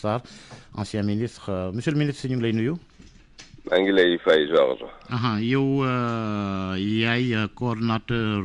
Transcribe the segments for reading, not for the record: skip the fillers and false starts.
Sarr ancien ministre monsieur le ministre ñu ngi lay nuyu. maa ngi lay fay Georges. yow yaay coordonnateur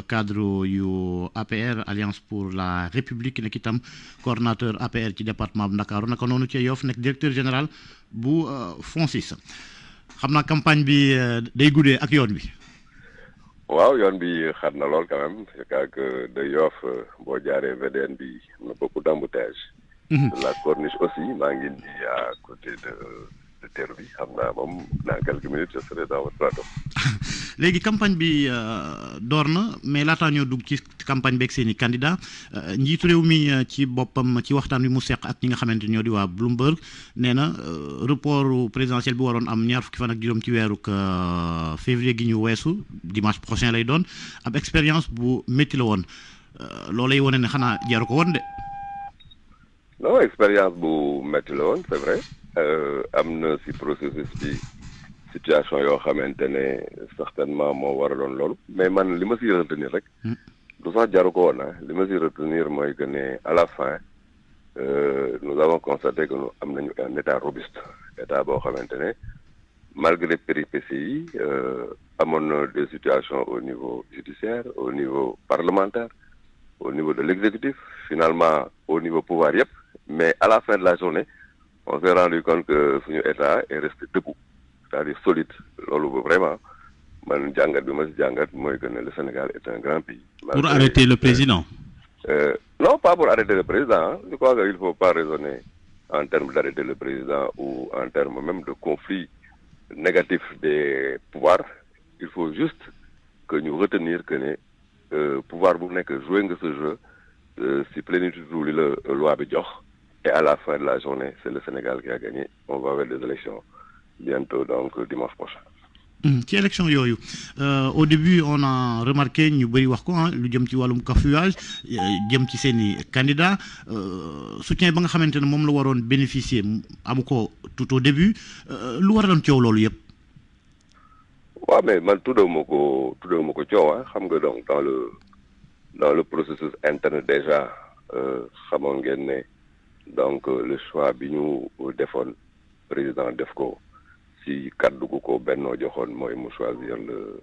cadre yu APR Alliance pour la République nekk itam coordonnateur APR ci département bu Ndakaaru naka noonu ci Yoff nekk directeur général bu FONSIS xam naa campagne bi day guddee ak yoon bi. waaw yoon bi xat na lool quand même c'est que de Yoff boo jaaree VDN bi am na beaucoup d'embouteillage. La corniche aussi maa ngi nii à côté de terre bi xam naa moom dans quelques minutes je serai dans votre plateau. léegi campagne bi door na mais laataa ñoo dugg ci campagne beeg seen i candidat njiitu réew mi ci boppam ci waxtaan wi mu seq ak ñi nga xamante ñoo di waa Bloomberg nee na report présidentiel bi waroon am ñaar fukki fan ak juróom ci weeru février gi ñu weesu dimanche prochain lay doon ab expérience bu métti la woon loolay wane ne xanaa jaru ko woon de. non expérience bu métti la woon c'est vrai am na si processus bi situation yoo xamante ne certainement moo war a doon loolu mais man li ma si retenir rek du sax jaru ko woon li ma si retenir mooy que ne à la fin nous avons constaté que nous am nañu un état robuste état boo xamante ne malgré péripéties yi amoon na des situations au niveau judiciaire au niveau parlementaire au niveau de l'exécutif finalement au niveau pouvoir yëpp mais à la fin de la journée on s'est rendu compte que suñu état est resté debout c'est-à-dire solide loolu vraiment man jàngat bi ma si jàngat mooy que ne le Sénégal est un grand pays. Pour arrêter le président. Non, pas pour arrêter le président. Je crois qu'il ne faut pas raisonner en termes d'arrêter le président ou en termes même de conflit négatif des pouvoirs. Il faut juste que nous retenir que le pouvoir bu nekk jouer nga ce jeu si plénitude li la loi bi jox et à la fin de la journée c'est le Sénégal qui a gagné. On va vers des élections bientôt donc dimanche prochain. ci élection yooyu au début on a remarqué ñu bëri wax ko lu jëm ci wàllum cafouillage jëm ci seen i candidat soutien ba nga xamante ne moom la waroon bénéficier amu ko tout au début lu waraloon coow loolu yëpp. waaw mais man tuddewuma ko coow xam nga donc dans le processus interne déjà xamoon ngeen ne donc le choix bi ñu defoon président def ko. si kaddu gu ko Benno joxoon mooy mu choisir le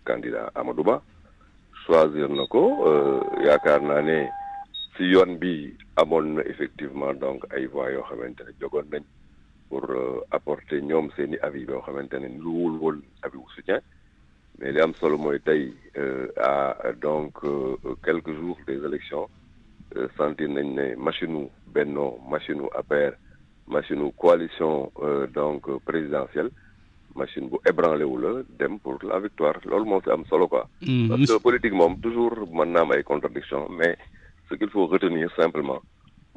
candidat Amadou Ba choisir na ko yaakaar naa ne si yoon bi amoon na effectivement donc ay voix yoo xamante ne jogoon nañ pour apporter ñoom seeni avis yoo xamante ne luwul woon avis wu soutien mais li am solo mooy tey à donc quelques jours des élections sentir nañ ne machine u Benno machine u APR machine coalition donc présidentielle machine bu ébranlé wu la dem pour la victoire loolu moo fi am solo quoi. Parce que politique moom toujours mën naa am ay contradictions mais ce qu'il faut retenir simplement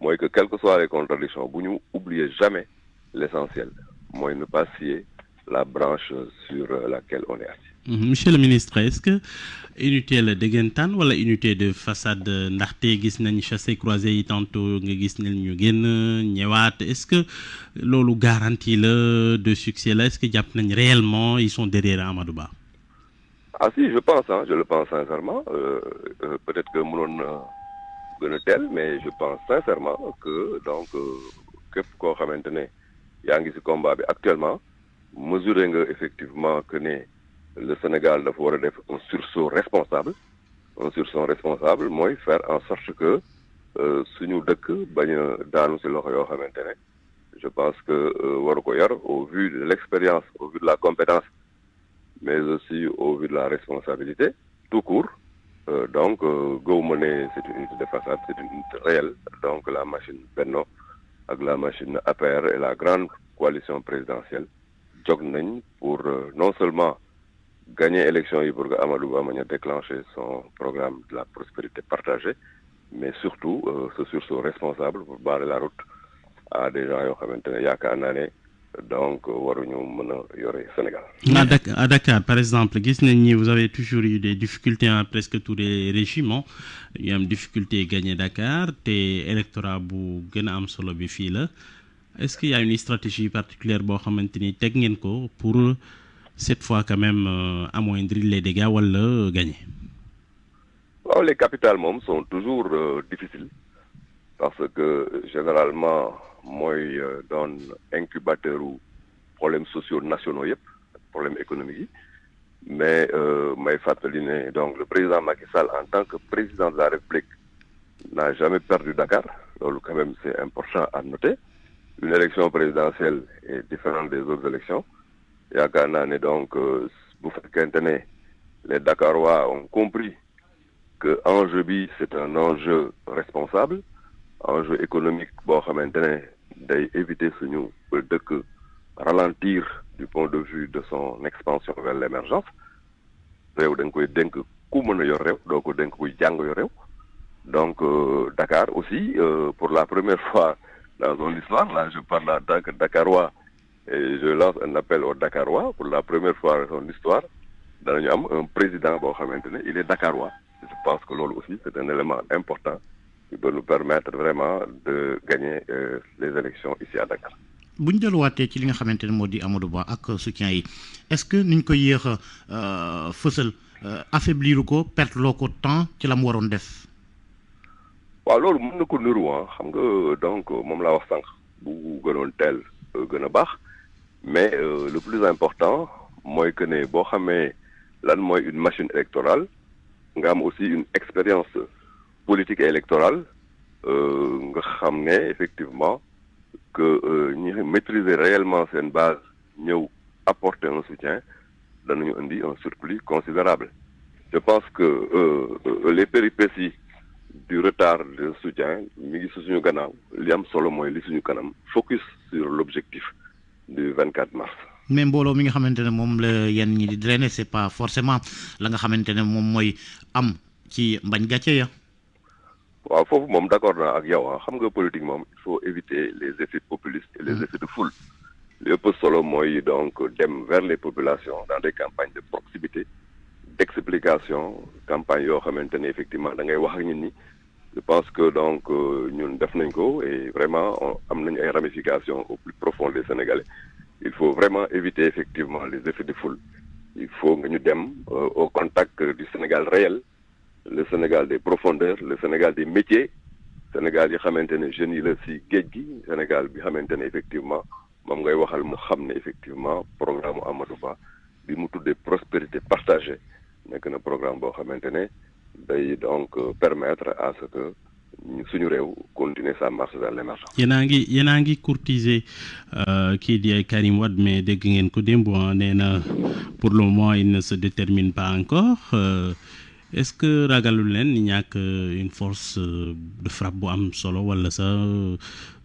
mooy que quelles que soient les contradictions bu ñu oublier jamais l'essentiel mooy ne pas scier la branche sur laquelle on est assis. Monsieur le ministre, est-ce que unité la dëggantaan wala unité de façade ndaxte gis nañ chassé croisé yi tantôt nga gis ne ñu génn ñëwaat est-ce que loolu garantie la de succès la est-ce que jàpp nañ réellement ils sont derrière Amadou Ba. Ah si je le pense sincèrement peut-être que mënoon na gën a teel mais je pense sincèrement que donc képp koo xamante ne yaa ngi ci combat bi actuellement mesurer nga effectivement que ne le Sénégal dafa war a def un sursaut responsable mooy faire en sorte que suñu dëkk bañ a daanu ci loxo yoo xamante ne je pense que waru ko yor au vu de l'expérience au vu de la compétence mais aussi au vu de la responsabilité tout court donc gëwuma ne c'est une unité de façade c'est une unité réelle donc la machine Benno ak la machine APR et la grande coalition présidentielle jóg nañ pour non seulement gagner élection yi pour que Amadou Ba mën a déclencher son programme de la prospérité partagée mais surtout ce sursaut responsable pour barrer la route à des gens yoo xamante ne yaakaar naa ne donc waruñu mën a yore Sénégal. À Dakar par exemple gis nañ ni vous avez toujours eu des difficultés à presque tous les régimes yu am difficulté gagner Dakar te électorat bu gën a am solo bi fii la est-ce qu'il y a une stratégie particulière boo xamante ni teg ngeen ko pour cette fois quand même amoindrir les dégâts wala gagner. waaw les capitales moom sont toujours difficiles parce que généralement mooy doon incubateur u problèmes sociaux nationaux yëpp problèmes économiques yi mais may fàttali ne donc le président Macky Sall en tant que président de la République n'a jamais perdu Dakar loolu quand même c'est important à noter une élection présidentielle est différente des autres élections yaakaar naa ne donc bu fekkente ne les Dakarois ont compris que enjeu bi c'est un enjeu responsable enjeu économique boo xamante ne day éviter suñu dëkk ralentir du point de vue de son expansion vers l'émergence réew da nga koy dénk ku mën a yor réew doo ko dénk kuy jàng yor réew donc Dakar aussi pour la première fois dans son histoire là je parle en tant que Dakarois et je lance un appel aux Dakarois pour la première fois dans son histoire danañu am un président boo xamante ne il est Dakarois je pense que loolu aussi c'est un élément important qui peut nous permettre vraiment de gagner les élections ici à Dakar. bu ñu delluwaatee ci li nga xamante ne moo di Amadou Ba ak soutien yi est-ce que niñ ko yéex a fësal affaiblir ko perte loo ko temps ci la mu waroon def. waaw loolu mën na ko niru xam nga donc moom laa wax sànq bu gënoon teel gën a baax mais le plus important mooy que ne boo xamee lan mooy une machine électorale nga am aussi une expérience politique et électorale nga xam ne effectivement que ñi maîtriser réellement seen base ñëw apporter un soutien danañu indi un surplus considérable je pense que les péripéties du retard de soutien mi ngi suñu gannaaw li am solo mooy li suñu kanam focus sur l'objectif du 24 mars. mais mbooloo mi nga xamante ne moom la yenn ñi di drainer c'est pas forcément la nga xamante ne moom mooy am ci mbañ gàcce ya. waaw foofu moom d'accord naa ak yow xam nga politique moom il faut éviter les effets populistes et les effets de foule li ëpp solo mooy donc dem vers les populations dans des campagnes de proximité d'explication campagne yoo xamante ne effectivement da ngay wax ak nit ñi je pense que donc ñun def nañ ko et vraiment am nañ ay ramifications au plus profond des Sénégalais il faut vraiment éviter effectivement les effets de foule il faut nga ñu dem au contact du Sénégal réel le Sénégal des profondeurs le Sénégal des métiers Sénégal yi xamante ne jeunes yi la si géej gi Sénégal bi xamante ne effectivement moom ngay waxal mu xam ne effectivement programme Amadou Ba bi mu tuddee prospérité partagée nekk na programme boo xamante ne day donc permettre à ce que suñu réew continuer sa marche vers l'émergence. yéen a ngi courtiser kii di Karim Wade mais dégg ngeen ko démb nee na pour le moment il ne se détermine pas encore est-ce que ragalul leen ni ñàkk une force de frappe bu am solo wala sa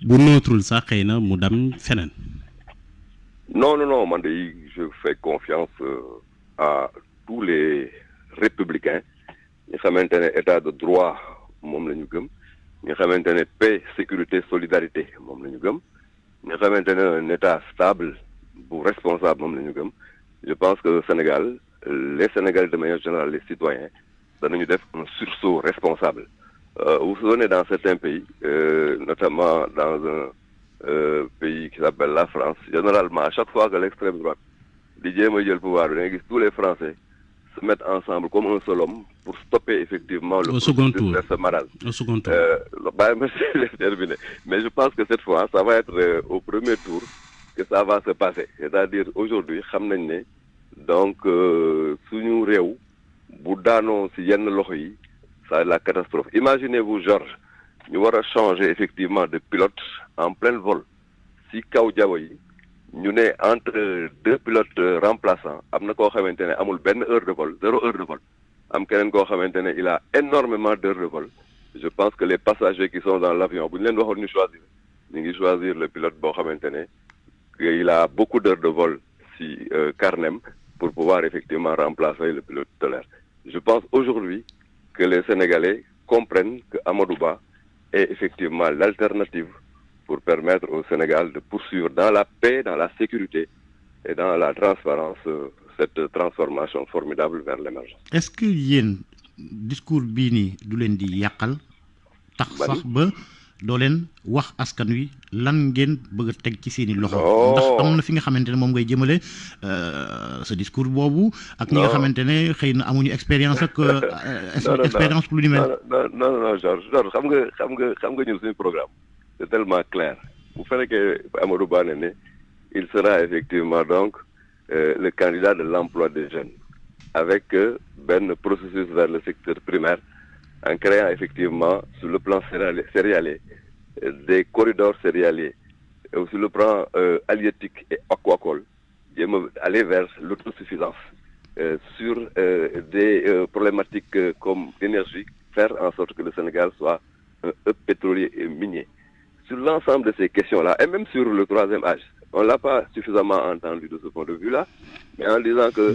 bu neutrul sax xëy na mu dem feneen. non man de je fais confiance à tous les républicains ñi xamante ne état de droit moom la ñu gëm ñi xamante ne paix sécurité solidarité moom la ñu gëm ñi xamante ne un état stable bu responsable moom la ñu gëm je pense que Sénégal les Sénégalais de manière générale les citoyens danañu def un sursaut responsable vous souvenez dans certains pays notamment dans un pays qui s'appelle la France généralement à chaque fois que l'extrême droite di jéem a jël pouvoir bi da ngay gis tous les Français se mettent ensemble comme un seul homme pour stopper effectivement le processus de ce marasme. Au second tour. Mais je pense que cette fois, ça va être au premier tour que ça va se passer. C'est-à-dire aujourd'hui, xam nañ ne donc suñu réew bu daanoo ci yenn loxo yi ça la catastrophe. Imaginez-vous Georges ñu war a changer effectivement de pilote en plein vol ci kaw jaww yi. ñu ne entre deux pilotes remplaçants am na koo xamante ne amul benn heure de vol 0 heure de vol am keneen koo xamante ne il a énormément d'heures de vol je pense que les passagers qui sont dans l'avion bu ñu leen waxoon ñu choisir ñu ngi choisir le pilote boo xamante ne il a beaucoup d'heures de vol si carnem pour pouvoir effectivement remplacer le pilote de l'air je pense aujourd'hui que les Sénégalais comprennent que Amadou Ba est effectivement l'alternative pour permettre au Sénégal de poursuivre dans la paix, dans la sécurité et dans la transparence cette transformation formidable vers l'émergence. Est-ce que yéen discours bii nii du leen di yàqal tax sax ba doo leen wax askan wi lan ngeen bëgg a teg ci seeni loxo. Non. ndax am na fi nga xamante ne moom ngay jëmale sa discours boobu. ak ñi nga xamante ne xëy na amuñu expérience ak. expérience pour lu ni mel. non Georges xam nga ñun suñu programme c'est tellement clair bu fekkee Amadou Ba ne il sera effectivement donc le candidat de l'emploi des jeunes avec ben processus vers le secteur primaire en créant effectivement sur le plan céréalier des corridors céréaliers sur le plan halieutique et aquacole aller vers l'autosuffisance sur des problématiques comme l'énergie, faire en sorte que le Sénégal soit un hub pétrolier et minier. Sur l'ensemble de ces questions-là, et même sur le troisième âge, on ne l'a pas suffisamment entendu de ce point de vue-là, mais en disant que...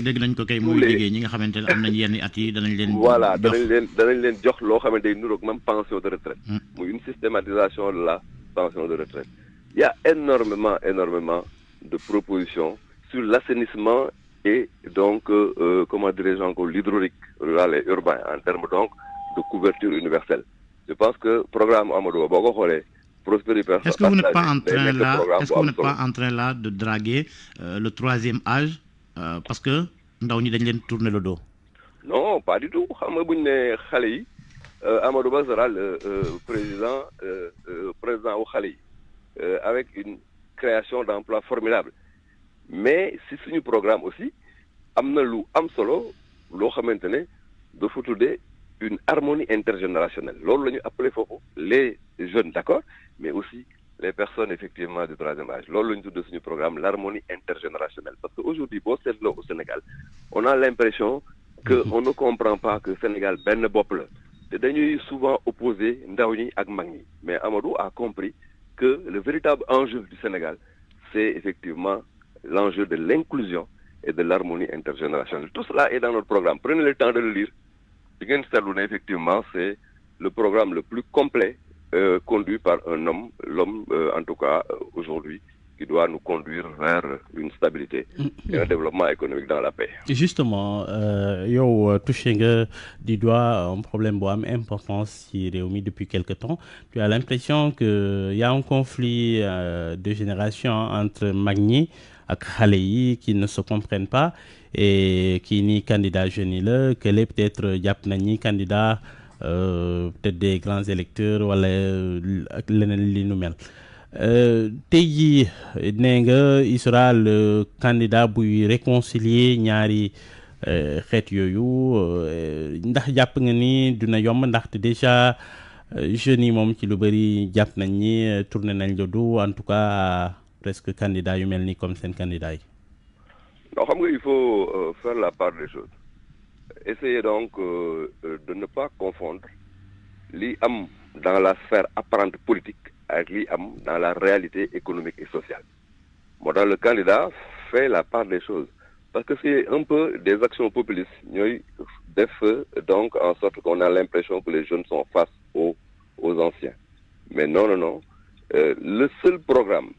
Voilà, danañ jox loo xamante day nuroog même pension de retraite. Muy une systématisation de la pension de retraite. Il y a énormément de propositions sur l'assainissement et donc, comment dirais-je encore, l'hydraulique rural et urbain en termes donc de couverture universelle. Je pense que le programme Amadou Ba, est-ce que vous n'êtes pas en train là de draguer le troisième âge parce que ndaw ñi dañ leen tourner le dos? Non, pas du tout. Xam nga buñ né xalé yi Amadou Ba sera le président wu xalé yi avec une création d'emplois formidable. Mais si suñu programme aussi amna lu am solo lo xamantene do fa tuddé une harmonie intergénérationnelle. Lolu lañu appelé fofu les jeunes, d'accord, mais aussi les personnes effectivement du troisième âge. Lolu lañu tuddé suñu programme l'harmonie intergénérationnelle parce que aujourd'hui au Sénégal, on a l'impression que on ne comprend pas que le Sénégal ben bop la. Té dañuy souvent opposer ndaw ñi ak mag ñi. Mais Amadou a compris que le véritable enjeu du Sénégal, c'est effectivement l'enjeu de l'inclusion et de l'harmonie intergénérationnelle. Tout cela est dans notre programme. Prenez le temps de le lire. Effectivement, c'est le programme le plus complet conduit par un homme, l'homme en tout cas aujourd'hui, qui doit nous conduire vers une stabilité et un développement économique dans la paix. Justement, yo touché du doigt un problème importance qui est réuni depuis quelque temps. Tu as l'impression qu'il y a un conflit de génération entre Magni et Khaleyi qui ne se comprennent pas et qui ni candidat jeune là, quel est peut-être Yapnani candidat peut-être des grands électeurs ou les nouvelles. Tey Nenga il sera le candidat pour réconcilier ñaari xeet yooyu ndax jàpp nga ni dina yomb ndaxte déjà jeunes yi moom ci lu bëri jàpp nañ ni tourné nañ le dos en tout cas presque candidat yu mel ni comme seen candidat yi. Non, xam nga il faut faire la part des choses. Essayez donc de ne pas confondre li am dans la sphère apparente politique avec li am dans la réalité économique et sociale. Moi, dans le candidat fait la part des choses. Parce que c'est un peu des actions populistes. Donc, en sorte qu'on a l'impression que les jeunes sont face aux anciens. Mais non. Le seul programme,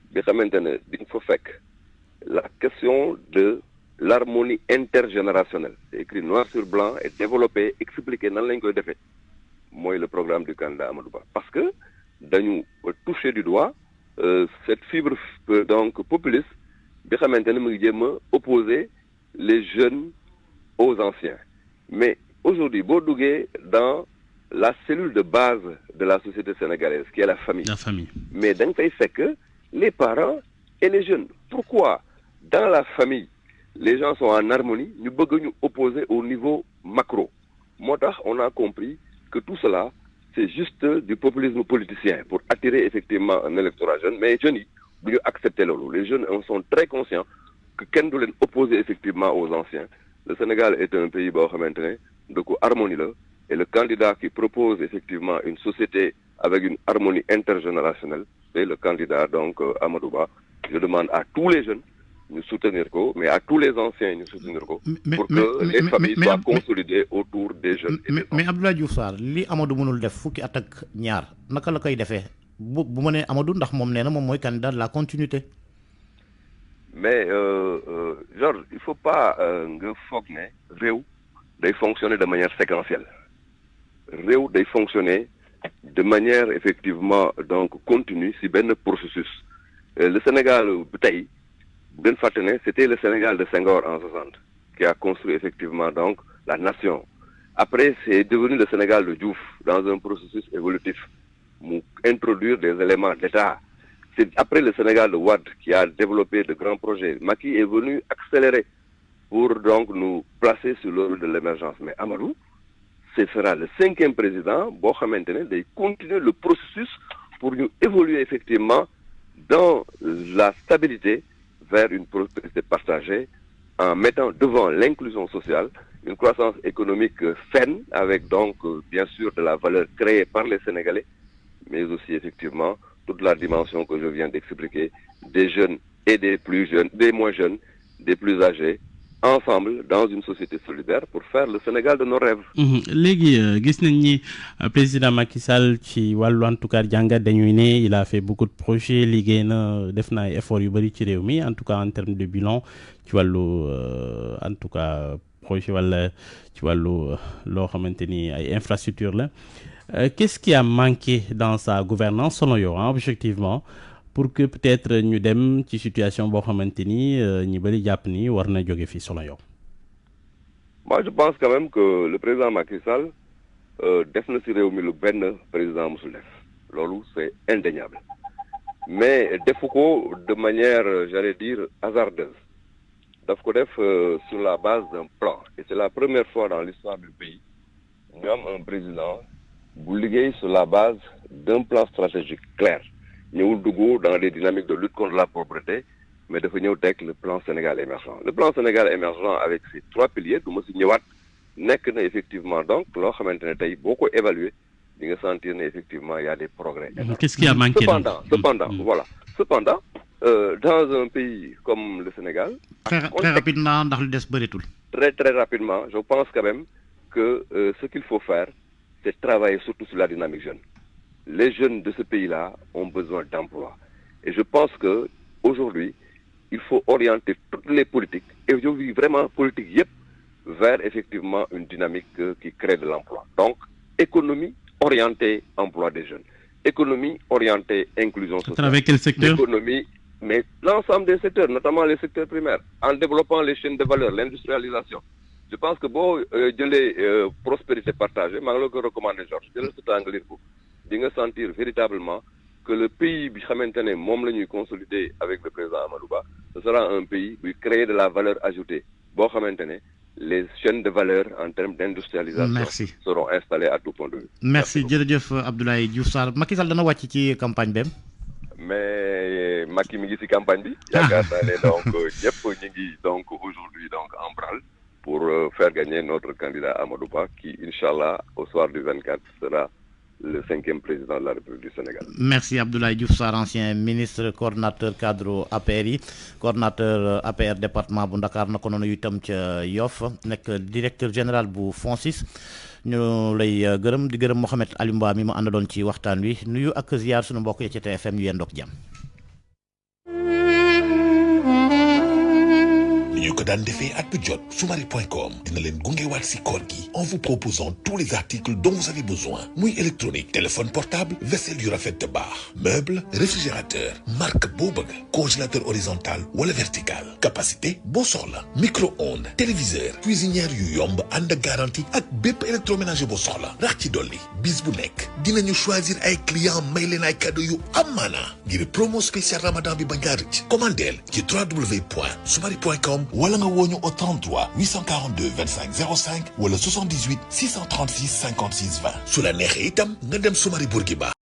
la question de l'harmonie intergénérationnelle, c'est écrit noir sur blanc et développé, expliqué dans l'angle de fait. Moi, le programme du candidat Amadou Ba. Parce que nous toucher du doigt cette fibre donc populiste bi xamantene mu ngi jéem opposer les jeunes aux anciens. Mais aujourd'hui boo duggee dans la cellule de base de la société sénégalaise qui est la famille. Mais da nga fay fekk les parents et les jeunes. Pourquoi dans la famille les gens sont en harmonie ñu bëgg ñu opposer au niveau macro. Moo tax on a compris que tout cela c'est juste du populisme politicien pour attirer effectivement un électorat jeune. Mais les jeunes, ils accepter l'eau. Les jeunes sont très conscients que quelqu'un doit opposer effectivement aux anciens. Le Sénégal est un pays de harmonie là. Et le candidat qui propose effectivement une société avec une harmonie intergénérationnelle, c'est le candidat donc Amadou Ba. Je demande à tous les jeunes nous soutenir, mais à tous les anciens nous soutenir pour que les familles soient consolidées autour des jeunes. Mais Abdoulaye Diouf Sarr li Amadou mënul def fukki at ak ñaar naka la koy defee bu ma nee Amadou ndax moom nee na moom mooy candidat de la continuité. Mais Georges, il faut pas nga foog ne réew day fonctionner de manière séquentielle. Réew day fonctionner de manière effectivement donc continue si benn processus. Le Sénégal tey bu leen fàtte ne c'était le Sénégal de Senghor en 60 qui a construit effectivement donc la nation. Après c'est devenu le Sénégal de Diouf dans un processus évolutif mu introduire des éléments d'État. C'est après le Sénégal de Wade qui a développé de grands projets. Macky est venu accélérer pour donc nous placer sur l'œuvre de l'émergence. Mais Amadou, ce sera le 5e président boo xamante ne day continuer le processus pour ñu évoluer effectivement dans la stabilité vers une prospérité partagée en mettant devant l'inclusion sociale une croissance économique saine avec donc bien sûr de la valeur créée par les Sénégalais, mais aussi effectivement toute la dimension que je viens d'expliquer des jeunes et des plus jeunes, des moins jeunes, des plus âgés, ensemble dans une société solidaire pour faire le Sénégal de nos rêves. léegi gis nañ ni président Macky Sall ci wàllu en tout cas jàngat dañuy ne il a fait beaucoup de projets liggéey na def na ay efforts yu bëri ci réew mi en tout cas en termes de bilan ci wàllu en tout cas projet wala ci wàllu loo xamante ni ay infrastructures la qu'est-ce qui a manqué dans sa gouvernance selon yow objectivement pour que peut-être ñu dem ci situation boo xamante ni ñu bëri jàpp ni war na jóge fii selon yow. Moi je pense quand même que le président Macky Sall def na ci réew mi lu benn président musul def loolu c'est indéniable mais defu ko de manière j'allais dire hasardeuse daf ko def sur la base d'un plan et c'est la première fois dans l'histoire du pays ñu am un président bu liggéey sur la base d'un plan stratégique clair ñëwul dugg dans des dynamiques de lutte contre la pauvreté mais dafa ñëw teg le plan Sénégal émergent. Le plan Sénégal émergent avec ses 3 piliers du ma si ñëwaat nekk na effectivement donc loo xamante ne tey boo ko évaluer di nga sentir ne effectivement il y a des progrès. Qu'est-ce qui a manqué? Cependant, dans un pays comme le Sénégal. Très rapidement ndax lu des bëreetul. Très rapidement, je pense quand même que ce qu'il faut faire, c'est travailler surtout sur la dynamique jeune. Les jeunes de ce pays-là ont besoin d'emploi. Et je pense que aujourd'hui, il faut orienter toutes les politiques, et je vis vraiment politique yep, vers effectivement une dynamique qui crée de l'emploi. Donc, économie orientée emploi des jeunes. Économie orientée inclusion sociale. Avec quel secteur? Économie, mais l'ensemble des secteurs, notamment les secteurs primaires, en développant les chaînes de valeur, l'industrialisation. Je pense que bon, de prospérité partagée, je le recommande, Georges, de cet angle, di nga sentir véritablement que le pays bi xamante ne moom la ñuy consolider avec le président Amadou Ba, ce sera un pays buy créer de la valeur ajoutée boo xamante ne les chaînes de valeur en termes d'industrialisation seront installées à tout point de vue. Merci jërëjëf Abdoulaye Diouf Sarr. Macky Sall dana wàcc ci campagne bem mais Macky mi ngi ci campagne bi yaakaar naa ne donc ñëpp ñu ngi donc aujourd'hui donc en branle pour faire gagner notre candidat Amadou Ba qui inchallah au soir du 24 sera le 5e président de la République du Sénégal. Merci Abdoulaye Diouf Sarr, ancien ministre, coordinateur cadre APR, coordinateur APR département bu Dakar nako noonu itam ca Yoff nekk directeur général bu FONSIS. ñu lay gërëm di gërëm Mohamed Aliou Mba mi ma àndaloon ci waxtaan wi nuyu ak ziar sunu mbokk yi ci TFM ñu yendook jàmm. ñu ko daan defee at bu jot Soumari.com dina leen gungewaat si koor gi en vous proposant tous les articles dont vous avez besoin muy électronique téléphone portable vaisselle yu rafet te baax meuble réfrigérateur marque boo bëgg congélateur horizontal wala vertical capacité boo soxla micro-ondes téléviseur cuisinière yu yomb ànd ak garantie ak bépp électroménager boo soxla rax ci dolli bis bu nekk dinañu choisir ay clients may leen ay cadeau yu am maanaa ngir promo spécial Ramadan bi bañ kaa rëcc commandeel ci www.soumari.com wala nga wooñu au 33 842 25 05 wala 78 636 56 20 su la neexee itam nga dem Soumari Bourguiba